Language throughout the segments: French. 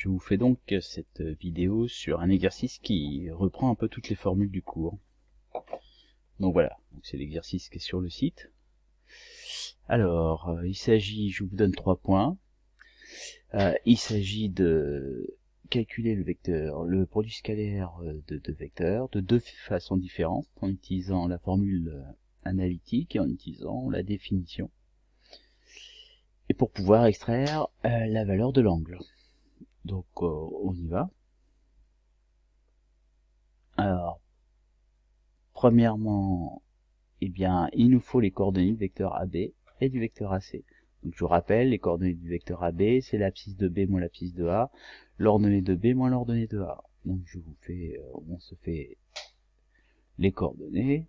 Je vous fais donc cette vidéo sur un exercice qui reprend un peu toutes les formules du cours. Donc voilà, c'est l'exercice qui est sur le site. Alors, il s'agit, je vous donne 3 points. Il s'agit de calculer le produit scalaire de deux vecteurs de deux façons différentes, en utilisant la formule analytique et en utilisant la définition. Et pour pouvoir extraire la valeur de l'angle. Donc on y va. Alors, premièrement, eh bien, il nous faut les coordonnées du vecteur AB et du vecteur AC. Donc je vous rappelle, les coordonnées du vecteur AB, c'est l'abscisse de B moins l'abscisse de A, l'ordonnée de B moins l'ordonnée de A. Donc je vous fais, on se fait les coordonnées.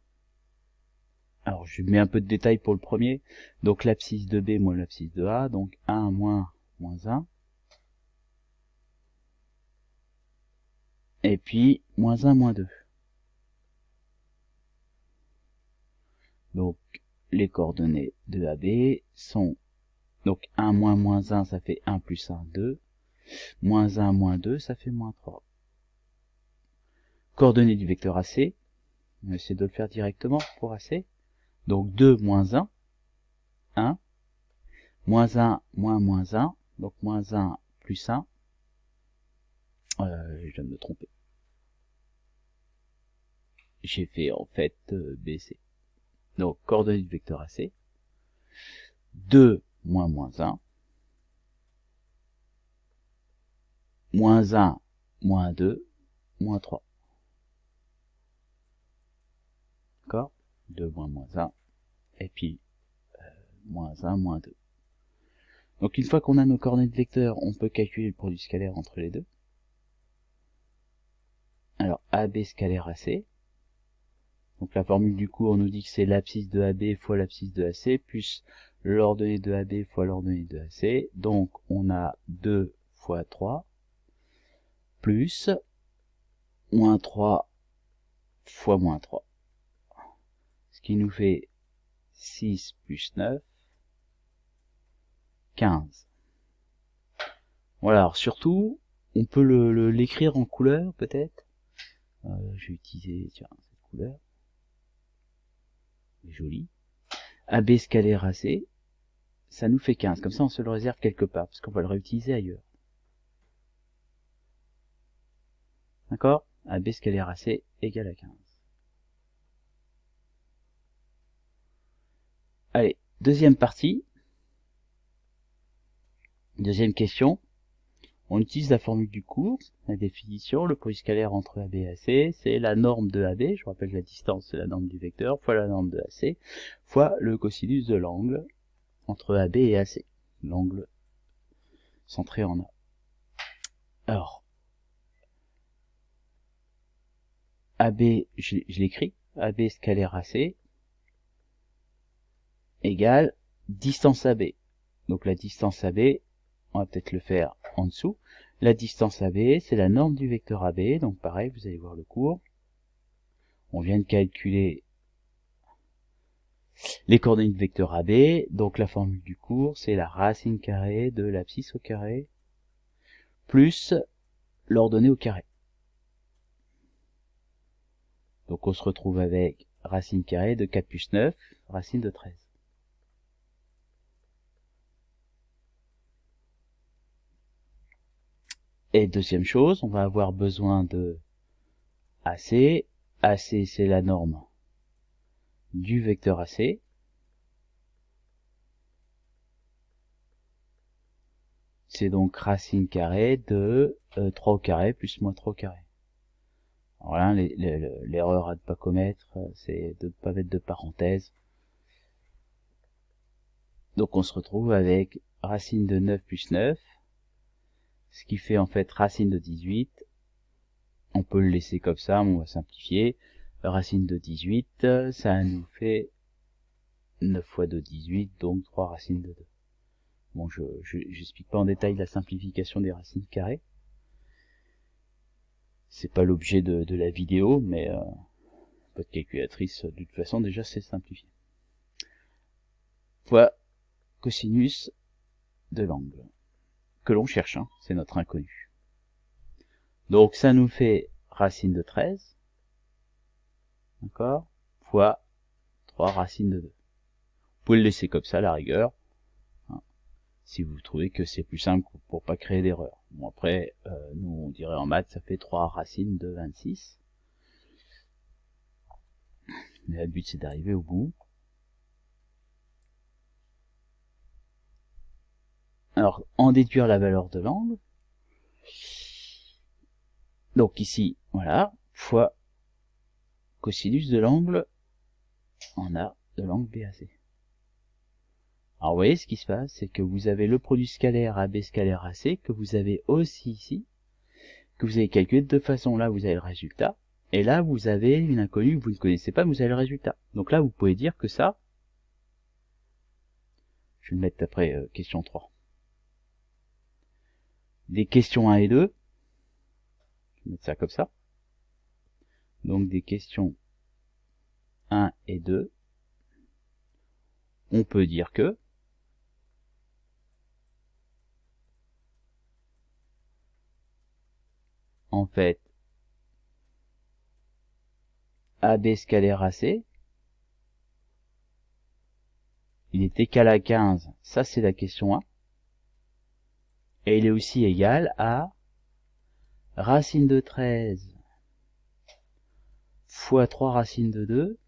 Alors je mets un peu de détail pour le premier. Donc l'abscisse de B moins l'abscisse de A, donc 1 moins 1. Et puis moins 1 moins 2. Donc les coordonnées de AB sont donc 1 moins moins 1, ça fait 1 plus 1, 2. Moins 1 moins 2, ça fait moins 3. Coordonnées du vecteur AC, on va essayer de le faire directement pour AC. Donc 2 moins 1, 1. Moins 1 moins moins 1, donc moins 1 plus 1. Je viens de me tromper. J'ai fait en fait BC. Donc coordonnées du vecteur AC. 2 moins moins 1. Moins 1 moins 2, moins 3. D'accord? 2 moins moins 1. Et puis moins 1 moins 2. Donc une fois qu'on a nos coordonnées de vecteurs, on peut calculer le produit scalaire entre les deux. Alors AB scalaire AC. Donc la formule du cours nous dit que c'est l'abscisse de AB fois l'abscisse de AC plus l'ordonnée de AB fois l'ordonnée de AC. Donc on a 2 fois 3 plus moins 3 fois moins 3. Ce qui nous fait 6 plus 9, 15. Voilà, alors surtout, on peut l'écrire en couleur peut-être. Je vais utiliser tiens, cette couleur. Elle est jolie. AB scalaire AC, ça nous fait 15. Comme ça, on se le réserve quelque part, parce qu'on va le réutiliser ailleurs. D'accord? AB scalaire AC égale à 15. Allez, deuxième partie. Deuxième question. On utilise la formule du cours, la définition, le produit scalaire entre AB et AC, c'est la norme de AB, je rappelle que la distance c'est la norme du vecteur, fois la norme de AC, fois le cosinus de l'angle entre AB et AC, l'angle centré en A. Alors, AB, je l'écris, AB scalaire AC égale distance AB. Donc la distance AB, on va peut-être le faire en dessous. La distance AB, c'est la norme du vecteur AB, donc pareil, vous allez voir le cours. On vient de calculer les coordonnées du vecteur AB, donc la formule du cours, c'est la racine carrée de l'abscisse au carré, plus l'ordonnée au carré. Donc on se retrouve avec racine carrée de 4 plus 9, racine de 13. Et deuxième chose, on va avoir besoin de AC. AC, c'est la norme du vecteur AC. C'est donc racine carrée de 3 au carré plus moins 3 au carré. Voilà, l'erreur à ne pas commettre, c'est de ne pas mettre de parenthèse. Donc on se retrouve avec racine de 9 plus 9, ce qui fait en fait racine de 18. On peut le laisser comme ça, mais on va simplifier. Racine de 18, ça nous fait 9 fois 2, 18, donc 3 racines de 2. Bon, je n'explique pas en détail la simplification des racines carrées. C'est pas l'objet de la vidéo, mais votre calculatrice, de toute façon, déjà, c'est simplifié. Fois cosinus de l'angle que l'on cherche, hein, c'est notre inconnu. Donc ça nous fait racine de 13, d'accord, fois 3 racines de 2. Vous pouvez le laisser comme ça à la rigueur, hein, si vous trouvez que c'est plus simple pour pas créer d'erreur. Bon après, nous on dirait en maths, ça fait 3 racines de 26. Mais le but c'est d'arriver au bout. Alors, en déduire la valeur de l'angle. Donc ici, voilà, fois cosinus de l'angle en A de l'angle BAC. Alors vous voyez ce qui se passe, c'est que vous avez le produit scalaire AB scalaire AC, que vous avez aussi ici, que vous avez calculé de deux façons. Là, vous avez le résultat, et là, vous avez une inconnue que vous ne connaissez pas, mais vous avez le résultat. Donc là, vous pouvez dire que ça, je vais le mettre après question 3. Des questions 1 et 2, je vais mettre ça comme ça. Donc des questions 1 et 2, on peut dire que en fait, AB scalaire AC, il est égal à 15, ça c'est la question 1, et il est aussi égal à racine de 13 fois 3 racines de 2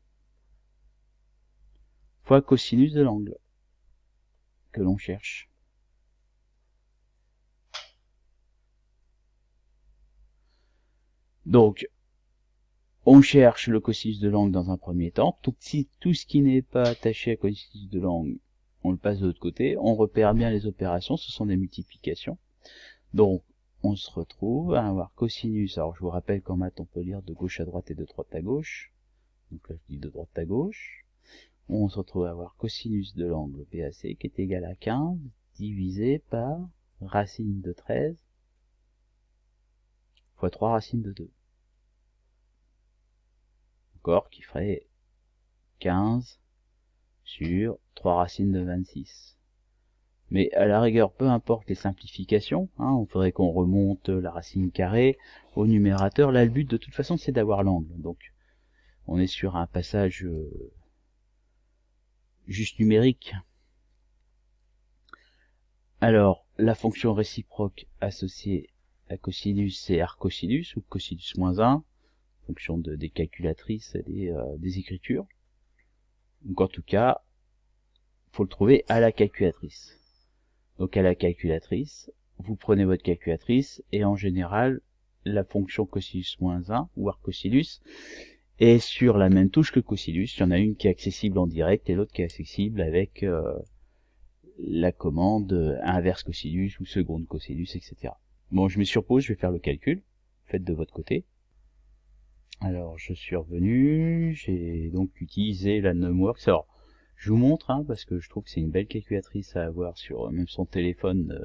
fois cosinus de l'angle que l'on cherche. Donc, on cherche le cosinus de l'angle dans un premier temps. Donc, si tout ce qui n'est pas attaché à cosinus de l'angle, on le passe de l'autre côté. On repère bien les opérations, ce sont des multiplications. Donc, on se retrouve à avoir cosinus. Alors, je vous rappelle qu'en maths, on peut lire de gauche à droite et de droite à gauche. Donc là, je dis de droite à gauche. On se retrouve à avoir cosinus de l'angle BAC qui est égal à 15 divisé par racine de 13 fois 3 racines de 2. Encore, qui ferait 15 sur 3 racines de 26. Mais à la rigueur, peu importe les simplifications, hein, on faudrait qu'on remonte la racine carrée au numérateur. Là, le but de toute façon, c'est d'avoir l'angle. Donc, on est sur un passage juste numérique. Alors, la fonction réciproque associée à cosinus, c'est arcosinus ou cosinus moins 1, en fonction des calculatrices et des écritures. Donc en tout cas, faut le trouver à la calculatrice. Donc à la calculatrice, vous prenez votre calculatrice et en général, la fonction cosinus moins 1 ou arcosinus est sur la même touche que cosinus. Il y en a une qui est accessible en direct et l'autre qui est accessible avec la commande inverse cosinus ou seconde cosinus, etc. Bon, je me surpose, je vais faire le calcul. Faites de votre côté. Alors, je suis revenu, j'ai donc utilisé la Numworks. Alors, je vous montre, hein, parce que je trouve que c'est une belle calculatrice à avoir sur même son téléphone.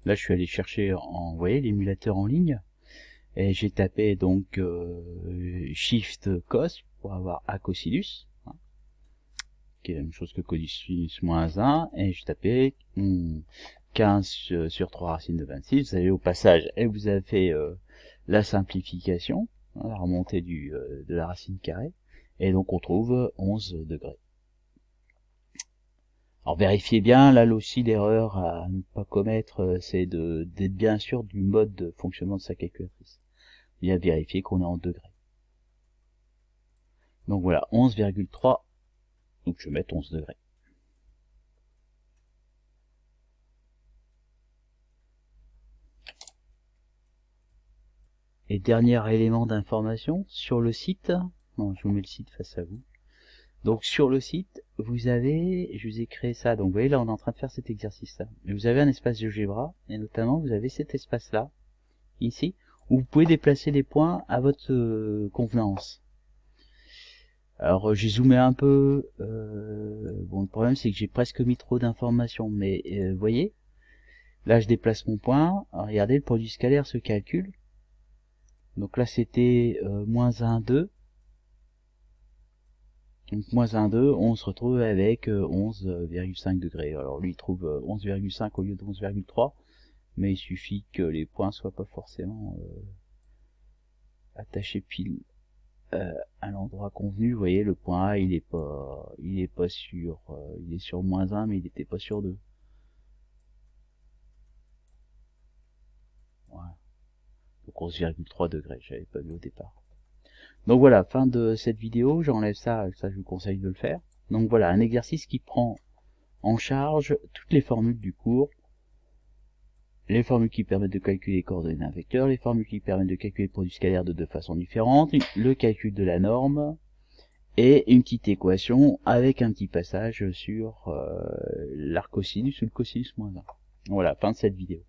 Là, je suis allé chercher vous voyez, l'émulateur en ligne. Et j'ai tapé donc Shift Cos pour avoir A cosinus, hein, qui est la même chose que cosinus moins 1. Et j'ai tapé 15 sur 3 racines de 26. Vous avez au passage, et vous avez fait la simplification, hein, la remontée de la racine carrée. Et donc on trouve 11 degrés. Alors vérifiez bien, là aussi l'erreur à ne pas commettre, c'est d'être bien sûr du mode de fonctionnement de sa calculatrice. Bien vérifier qu'on est en degrés. Donc voilà, 11,3, donc je vais mettre 11 degrés. Et dernier élément d'information, sur le site, non, je vous mets le site face à vous. Donc sur le site, vous avez, je vous ai créé ça, donc vous voyez là on est en train de faire cet exercice-là. Vous avez un espace GeoGebra, et notamment vous avez cet espace-là, ici, où vous pouvez déplacer les points à votre convenance. Alors j'ai zoomé un peu, bon le problème c'est que j'ai presque mis trop d'informations, mais vous voyez, là je déplace mon point, alors, regardez le produit scalaire se calcule, donc là c'était moins 1, 2, donc moins 1, 2, on se retrouve avec 11,5 degrés. Alors lui il trouve 11,5 au lieu de 11,3, mais il suffit que les points soient pas forcément attaché pile à l'endroit convenu. Vous voyez, le point A, il est pas sur, il est sur -1, mais il n'était pas sur 2. Voilà. Donc 11,3 degrés, j'avais pas vu au départ. Donc voilà, fin de cette vidéo, j'enlève ça, ça je vous conseille de le faire. Donc voilà, un exercice qui prend en charge toutes les formules du cours, les formules qui permettent de calculer les coordonnées d'un vecteur, les formules qui permettent de calculer le produit scalaire de deux façons différentes, le calcul de la norme, et une petite équation avec un petit passage sur l'arc cosinus ou le cosinus -1. Voilà, fin de cette vidéo.